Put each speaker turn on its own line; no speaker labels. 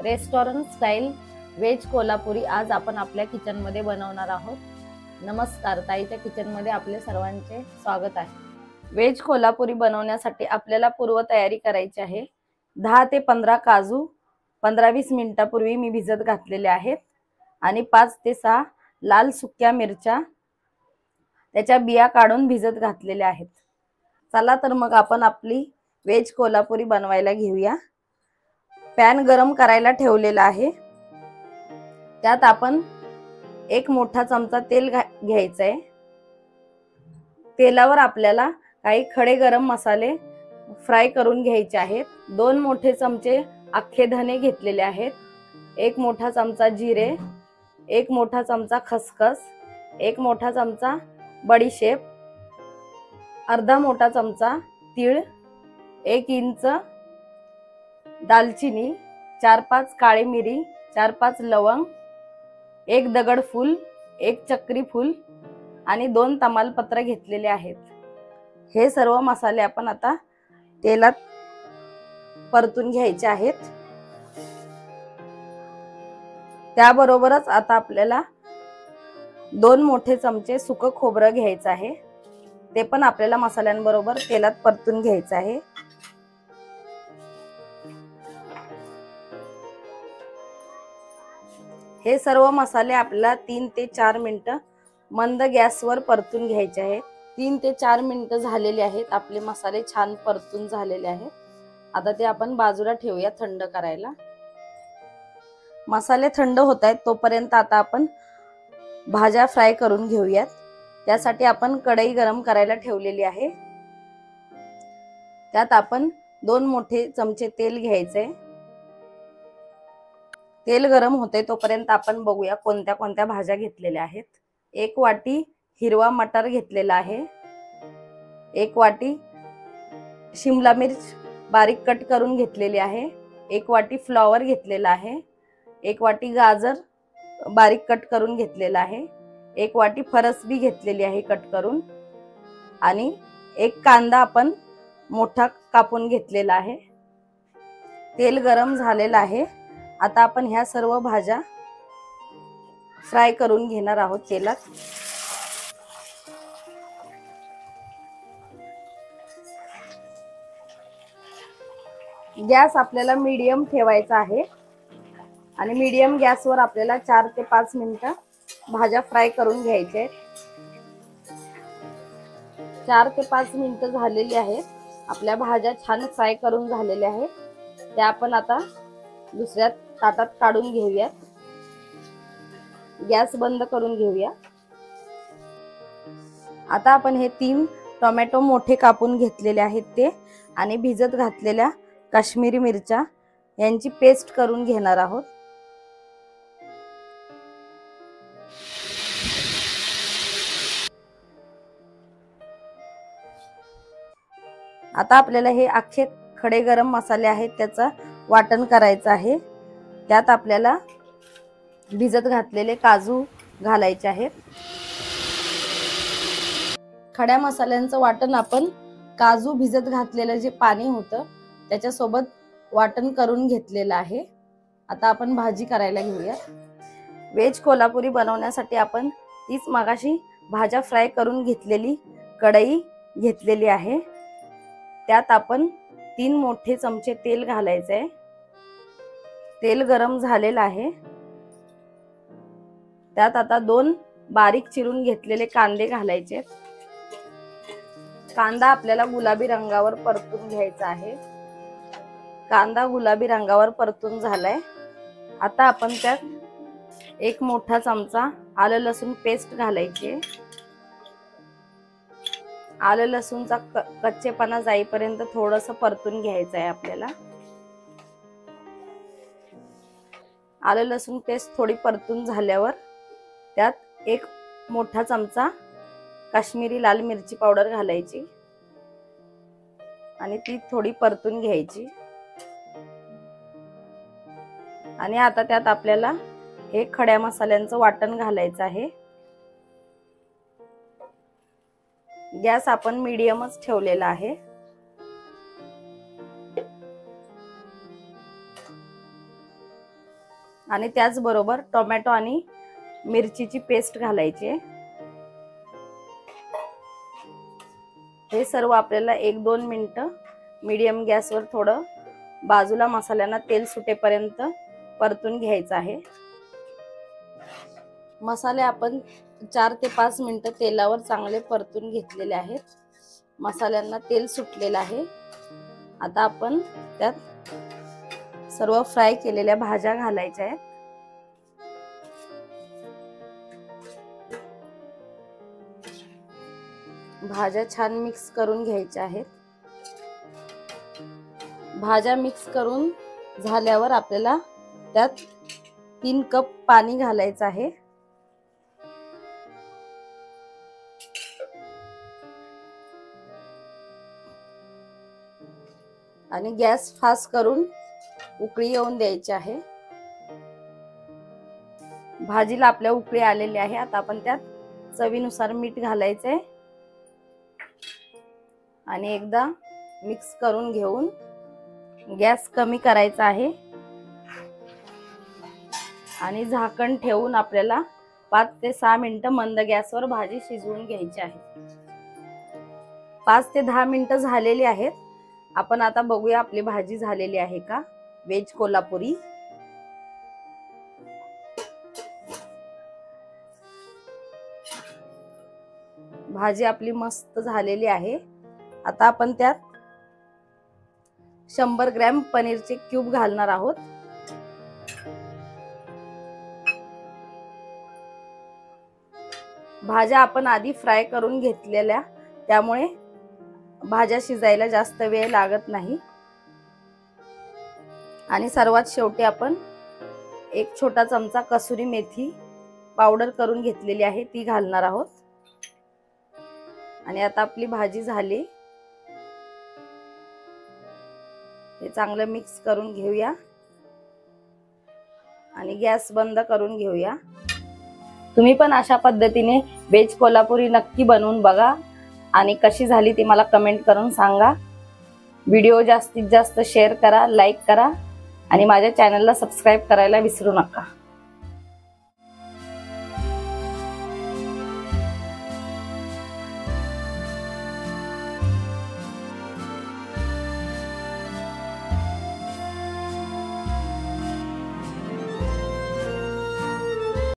Restaurant style veg Kolhapuri आज आपण आपल्या किचन मध्ये बनवणार आहोत। नमस्कार, ताईच्या किचन मध्ये आपले सर्वांचे स्वागत आहे। व्हेज कोल्हापुरी बनवण्यासाठी आपल्याला पूर्व तयारी करायची आहे। 10 ते 15 काजू 15-20 मिनिटांपूर्वी मी भिजत घातलेले आहेत आणि 5 ते 6 लाल सुक्या मिरच्या त्याच्या बिया काढून भिजत घातलेल्या आहेत। चला तर मग आपण आपली व्हेज कोल्हापुरी बनवायला घेऊया। पॅन गरम करायला ठेवलेला आहे। त्यात आपण एक मोठा चमचा तेल घ्यायचा आहे। तेलावर आपल्याला काही खडे गरम मसाले फ्राय करून घ्यायचे आहेत। 2 मोठे चमचे अख्खे धने घेतलेले आहेत, 1 मोठा चमचा जिरे, 1 मोठा चमचा खसखस, 1 मोठा चमचा बडीशेप, अर्धा मोठा चमचा तीळ, 1 इंच दालचिनी, 4-5 काळी मिरी, 4-5 लवंग, 1 दगडफूल, 1 चक्री फूल आणि 2 तमालपत्र घेतलेले आहेत। हे सर्व मसाले आपण आता तेलात परतून घ्यायचे आहेत। त्याबरोबरच आता आपल्याला 2 मोठे चमचे सुकं खोबरं घ्यायचं आहे। ते पण आपल्याला मसाल्यांबरोबर तेलात परतून घ्यायचं आहे। हे सर्व मसाले आपल्याला 3 ते 4 मिनिटं मंद गॅसवर परतून घ्यायचे आहेत। 3 ते 4 मिनिटं झालेले आहेत। आपले मसाले छान परतून झालेले आहेत। आता ते आपण बाजूला ठेवूया थंड करायला। मसाले थंड होत आहेत तोपर्यंत आता आपण भाज्या फ्राय करून घेऊयात। त्यासाठी आपण कढई गरम करायला ठेवलेली आहे। त्यात आपण 2 मोठे चमचे तेल घ्यायचे। तेल गरम होते तोपर्यंत आपण बघूया कोणत्या कोणत्या भाज्या घेतलेल्या आहेत। 1 वाटी हिरवा मटार घेतलेला आहे, 1 वाटी शिमला मिर्च बारीक कट करून घेतलेली आहे, 1 वाटी फ्लॉवर घेतलेला आहे, 1 वाटी गाजर बारीक कट करून घेतलेला आहे, 1 वाटी फरसबी घेतलेली आहे कट करून आणि 1 कांदा आपण मोठा कापून घेतलेला आहे। तेल गरम झालेलं आहे। आता आपण ह्या सर्व भाज्या फ्राय करून घेणार आहोत तेलात। गॅस आपल्याला मीडियम ठेवायचा आहे आणि मीडियम गॅसवर आपल्याला 4 ते 5 मिनिटं भाज्या फ्राय करून घ्यायचे आहेत। 4 ते 5 मिनिटं झालेली आहेत। आपल्या भाज्या छान फ्राय करून झालेल्या आहेत। त्या आपण आता दुसऱ्या ताटात काढून घेऊया। गॅस बंद करून घेऊया। आता आपण हे 3 टोमॅटो मोठे कापून घेतलेले आहेत ते आणि भिजत घातलेल्या काश्मीरी मिरच्या यांची पेस्ट करून घेणार आहोत। आता आपल्याला हे अख्खे खडे गरम मसाले आहेत त्याचा वाटण करायचं आहे। त्यात आपल्याला भिजत घातलेले काजू घालायचे आहेत। खड्या मसाल्यांचं वाटण आपण काजू भिजत घातलेलं जे पाणी होतं त्याच्या सोबत वाटण करून घेतलेलं आहे। आता आपण भाजी करायला घेऊया। व्हेज कोल्हापुरी बनवण्यासाठी आपण तीच मगाशी भाज्या फ्राय करून घेतलेली कढई घेतलेली आहे। त्यात आपण 3 मोठे चमचे तेल घालायचे आहे। तेल गरम झालेलं आहे। त्यात आता 2 बारीक चिरून घेतलेले कांदे घालायचे। कांदा आपल्याला गुलाबी रंगावर परतून घ्यायचा आहे। कांदा गुलाबी रंगावर परतून झालाय। आता आपण त्यात 1 मोठा चमचा आलं लसूण पेस्ट घालायची। आलं लसूणचा कच्चेपणा जाईपर्यंत थोडंसं परतून घ्यायचं आहे आपल्याला। आलं लसूण पेस्ट थोडी परतून झाल्यावर त्यात 1 मोठा चमचा काश्मीरी लाल मिरची पावडर घालायची आणि ती थोडी परतून घ्यायची। आणि आता त्यात आपल्याला हे खड्या मसाल्यांचं वाटण घालायचं आहे। गॅस आपण मीडियमच ठेवलेला आहे। आणि त्याचबरोबर टोमॅटो आणि मिरचीची पेस्ट घालायची आहे। हे सर्व आपल्याला 1-2 मिनिटं मीडियम गॅसवर थोडं बाजूला मसाल्यांना तेल सुटेपर्यंत परतून घ्यायचं आहे। मसाले आपण 4 ते 5 मिनिटं तेलावर चांगले परतून घेतलेले आहेत। मसाल्यांना तेल सुटलेलं आहे। आता आपण त्यात सर्व फ्राय केलेल्या भाज्या घालायच्या आहेत। भाज्या छान मिक्स करून घ्यायच्या आहेत। भाज्या मिक्स करून झाल्यावर आपल्याला त्यात 3 कप पाणी घालायचं आहे। आणि गॅस फास्ट करून उकळी येऊन द्यायची आहे। भाजीला आपल्या उकळी आलेली आहे। आता आपण त्यात चवीनुसार मीठ घालायचंय आणि एकदा मिक्स करून घेऊन गॅस कमी करायचा आहे आणि झाकण ठेवून आपल्याला 5 ते 6 मिनिटं मंद गॅसवर भाजी शिजवून घ्यायची आहे। 5 ते 10 मिनिटं झालेली आहेत। आपण आता बघूया आपली भाजी झालेली आहे का। व्हेज कोल्हापुरी भाजी आपली मस्त झालेली आहे। आता आपण त्यात 100 ग्रॅम पनीरचे क्यूब घालणार आहोत। भाज्या आपण आधी फ्राय करून घेतलेल्या, त्यामुळे भाज्या शिजायला जास्त वेळ लागत नाही। आणि सर्वात शेवटी आपण 1 छोटा चमचा कसुरी मेथी पावडर करून घेतलेली आहे, ती घालणार आहोत। आणि आता आपली भाजी झाली। हे चांगलं मिक्स करून घेऊया आणि गॅस बंद करून घेऊया। तुम्ही पण अशा पद्धतीने व्हेज कोल्हापुरी नक्की बनवून बघा आणि कशी झाली ती मला कमेंट करून सांगा। व्हिडिओ जास्तीत जास्त शेअर करा, लाईक करा आणि माझ्या चॅनलला सबस्क्राइब करायला विसरू नका।